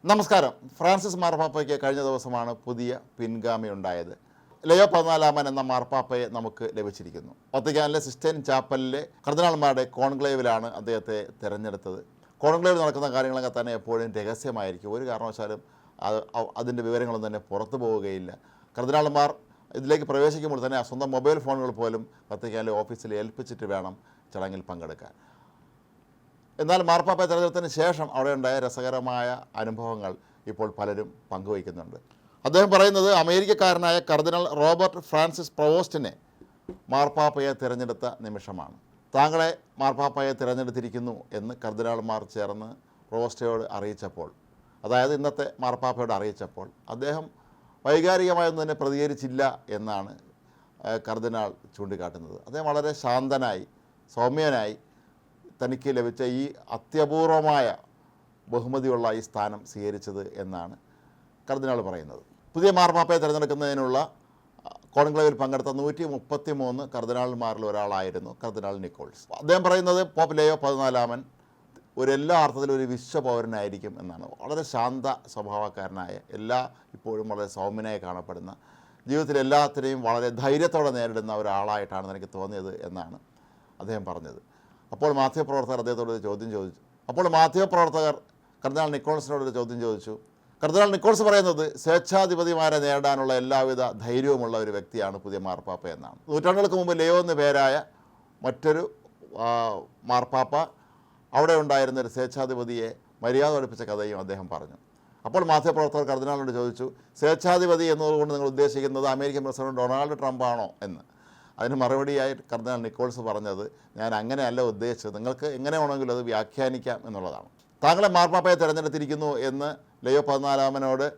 നമസ്കാരം. ഫ്രാൻസിസ് മാർപ്പാപ്പയ്ക്ക് കഴിഞ്ഞ ദിവസമാണ് പുതിയ പിൻഗാമി ഉണ്ടായത്. ലയോ 14 എന്ന മാർപ്പാപ്പയെ നമുക്ക് ലഭിച്ചിരിക്കുന്നു. വത്തിക്കാനിലെ സിസ്റ്റൈൻ ചാപ്പലിലെ കർദിനാൾമാരുടെ കോൺക്ലേവിലാണ് അദ്ദേഹത്തെ തിരഞ്ഞെടുത്തത്. കോൺക്ലേവിൽ നടക്കുന്ന കാര്യങ്ങളൊക്കെ തന്നെ എപ്പോഴും രഹസ്യമായിരിക്കും. ഒരു കാരണവശാലും അതിൻ്റെ വിവരങ്ങളൊന്നും തന്നെ പുറത്തു പോവുകയില്ല. കർദിനാൾമാർ ഇതിലേക്ക് പ്രവേശിക്കുമ്പോൾ തന്നെ സ്വന്തം മൊബൈൽ ഫോണുകൾ പോലും വത്തിക്കാനിലെ ഓഫീസിൽ ഏൽപ്പിച്ചിട്ട് വേണം ചടങ്ങിൽ പങ്കെടുക്കാൻ. എന്നാൽ മാർപ്പാപ്പയെ തിരഞ്ഞെടുത്തതിന് ശേഷം അവിടെ ഉണ്ടായ രസകരമായ അനുഭവങ്ങൾ ഇപ്പോൾ പലരും പങ്കുവയ്ക്കുന്നുണ്ട്. അദ്ദേഹം പറയുന്നത് അമേരിക്കക്കാരനായ കർദിനാൾ റോബർട്ട് ഫ്രാൻസിസ് പ്രൊവോസ്റ്റിനെ മാർപ്പാപ്പയെ തിരഞ്ഞെടുത്ത നിമിഷമാണ്. താങ്കളെ മാർപ്പാപ്പയെ തിരഞ്ഞെടുത്തിരിക്കുന്നു എന്ന് കർദിനാൾമാർ ചേർന്ന് പ്രൊവോസ്റ്റയോട് അറിയിച്ചപ്പോൾ, അതായത് ഇന്നത്തെ മാർപ്പാപ്പയോട് അറിയിച്ചപ്പോൾ, അദ്ദേഹം വൈകാരികമായൊന്നും തന്നെ പ്രതികരിച്ചില്ല എന്നാണ് കർദിനാൾ ചൂണ്ടിക്കാട്ടുന്നത്. അദ്ദേഹം വളരെ ശാന്തനായി സൗമ്യനായി തനിക്ക് ലഭിച്ച ഈ അത്യപൂർവമായ ബഹുമതിയുള്ള ഈ സ്ഥാനം സ്വീകരിച്ചത് എന്നാണ് കർദിനാൾ പറയുന്നത്. പുതിയ മാർപ്പാപ്പയെ തിരഞ്ഞെടുക്കുന്നതിനുള്ള കോൺക്ലേവിൽ പങ്കെടുത്ത 133 കർദിനാൾമാരിൽ ഒരാളായിരുന്നു കർദിനാൾ നിക്കോൾസ്. അദ്ദേഹം പറയുന്നത് പോപ്പ് ലേയോ 14 എല്ലാ അർത്ഥത്തിലും ഒരു വിശ്വപൗരനായിരിക്കും എന്നാണ്. വളരെ ശാന്ത സ്വഭാവക്കാരനായ, ഇപ്പോഴും വളരെ സൗമ്യനായി കാണപ്പെടുന്ന, ജീവിതത്തിൽ എല്ലാത്തിനെയും വളരെ ധൈര്യത്തോടെ നേരിടുന്ന ഒരാളായിട്ടാണ് എനിക്ക് തോന്നിയത് എന്നാണ് അദ്ദേഹം പറഞ്ഞത്. അപ്പോൾ മാധ്യമപ്രവർത്തകർ അദ്ദേഹത്തോടൊരു ചോദ്യം ചോദിച്ചു. കർദിനാൾ നിക്കോൾസിനോടൊരു ചോദ്യം ചോദിച്ചു. കർദിനാൾ നിക്കോൾസ് പറയുന്നത് സ്വേച്ഛാധിപതിമാരെ നേരിടാനുള്ള എല്ലാവിധ ധൈര്യവുമുള്ള ഒരു വ്യക്തിയാണ് പുതിയ മാർപ്പാപ്പ എന്നാണ്. നൂറ്റാണ്ടുകൾക്ക് മുമ്പ് ലിയോ എന്ന് പേരായ മറ്റൊരു മാർപ്പാപ്പ അവിടെ ഉണ്ടായിരുന്ന ഒരു സ്വേച്ഛാധിപതിയെ മര്യാദ പഠിപ്പിച്ച കഥയും അദ്ദേഹം പറഞ്ഞു. അപ്പോൾ മാധ്യമപ്രവർത്തകർ കർദിനാളിനോട് ചോദിച്ചു, സ്വേച്ഛാധിപതി എന്നതുകൊണ്ട് നിങ്ങൾ ഉദ്ദേശിക്കുന്നത് അമേരിക്കൻ പ്രസിഡന്റ് ഡൊണാൾഡ് ട്രംപ് ആണോ എന്ന്. അതിന് മറുപടിയായി കർദിനാൾ നിക്കോൾസ് പറഞ്ഞത്, ഞാൻ അങ്ങനെയല്ല ഉദ്ദേശിച്ചത്, നിങ്ങൾക്ക് എങ്ങനെ വേണമെങ്കിലും അത് വ്യാഖ്യാനിക്കാം എന്നുള്ളതാണ്. താങ്കളെ മാർപ്പാപ്പയെ തിരഞ്ഞെടുത്തിരിക്കുന്നു എന്ന് ലയോ 14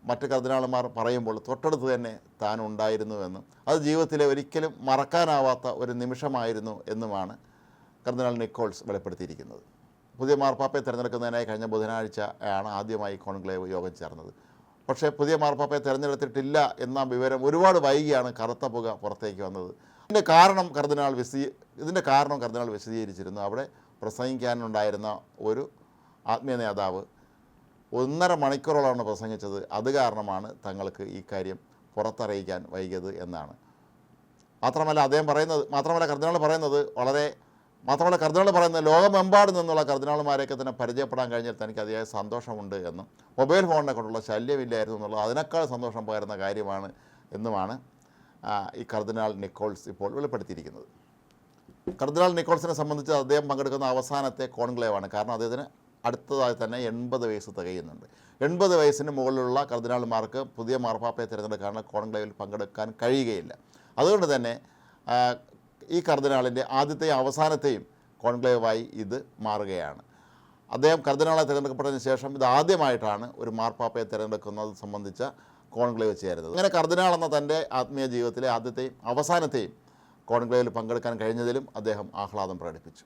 മറ്റ് കർദിനാൾമാർ പറയുമ്പോൾ തൊട്ടടുത്ത് തന്നെ താൻ ഉണ്ടായിരുന്നുവെന്നും അത് ജീവിതത്തിലെ ഒരിക്കലും മറക്കാനാവാത്ത ഒരു നിമിഷമായിരുന്നു എന്നുമാണ് കർദിനാൾ നിക്കോൾസ് വെളിപ്പെടുത്തിയിരിക്കുന്നത്. പുതിയ മാർപ്പാപ്പയെ തിരഞ്ഞെടുക്കുന്നതിനായി കഴിഞ്ഞ ബുധനാഴ്ചയാണ് ആദ്യമായി കോൺക്ലേവ് യോഗം ചേർന്നത്. പക്ഷേ പുതിയ മാർപ്പാപ്പയെ തിരഞ്ഞെടുത്തിട്ടില്ല എന്ന വിവരം ഒരുപാട് വൈകിയാണ് കറുത്ത പുക പുറത്തേക്ക് വന്നത്. ഇതിൻ്റെ കാരണം കർദിനാൾ വിശദീകരിച്ചിരുന്നു. അവിടെ പ്രസംഗിക്കാനുണ്ടായിരുന്ന ഒരു ആത്മീയ നേതാവ് 1.5 മണിക്കൂറോളമാണ് പ്രസംഗിച്ചത്. അത് കാരണമാണ് തങ്ങൾക്ക് ഈ കാര്യം പുറത്തറിയിക്കാൻ വൈകിയത് എന്നാണ്. മാത്രമല്ല കർദിനാൾ പറയുന്നത് ലോകമെമ്പാടും നിന്നുള്ള കർദിനാൾമാരെയൊക്കെ തന്നെ പരിചയപ്പെടാൻ കഴിഞ്ഞാൽ തനിക്ക് അതിയായ സന്തോഷമുണ്ട് എന്നും മൊബൈൽ ഫോണിനെ കൊണ്ടുള്ള ശല്യമില്ലായിരുന്നു എന്നുള്ളത് അതിനേക്കാൾ സന്തോഷം പകരുന്ന കാര്യമാണ് എന്നുമാണ് ഈ കർദിനാൾ നിക്കോൾസ് ഇപ്പോൾ വെളിപ്പെടുത്തിയിരിക്കുന്നത്. കർദിനാൾ നിക്കോൾസിനെ സംബന്ധിച്ച് അദ്ദേഹം പങ്കെടുക്കുന്ന അവസാനത്തെ കോൺക്ലേവാണ്. കാരണം അദ്ദേഹത്തിന് അടുത്തതായി തന്നെ 80 വയസ്സ് തികയുന്നുണ്ട്. 80 വയസ്സിന് മുകളിലുള്ള കർദിനാൾമാർക്ക് പുതിയ മാർപ്പാപ്പയെ തിരഞ്ഞെടുക്കാൻ കോൺക്ലേവിൽ പങ്കെടുക്കാൻ കഴിയുകയില്ല. അതുകൊണ്ട് തന്നെ ഈ കർദിനാളിൻ്റെ ആദ്യത്തെയും അവസാനത്തെയും കോൺക്ലേവായി ഇത് മാറുകയാണ്. അദ്ദേഹം കർദിനാളെ തിരഞ്ഞെടുക്കപ്പെട്ടതിന് ശേഷം ഇത് ആദ്യമായിട്ടാണ് ഒരു മാർപ്പാപ്പയെ തിരഞ്ഞെടുക്കുന്നത് സംബന്ധിച്ച കോൺക്ലേവ് ചേരുന്നത്. അങ്ങനെ കർദിനാൾ എന്ന തൻ്റെ ആത്മീയ ജീവിതത്തിലെ ആദ്യത്തെയും അവസാനത്തെയും കോൺക്ലേവിൽ പങ്കെടുക്കാൻ കഴിഞ്ഞതിലും അദ്ദേഹം ആഹ്ലാദം പ്രകടിപ്പിച്ചു.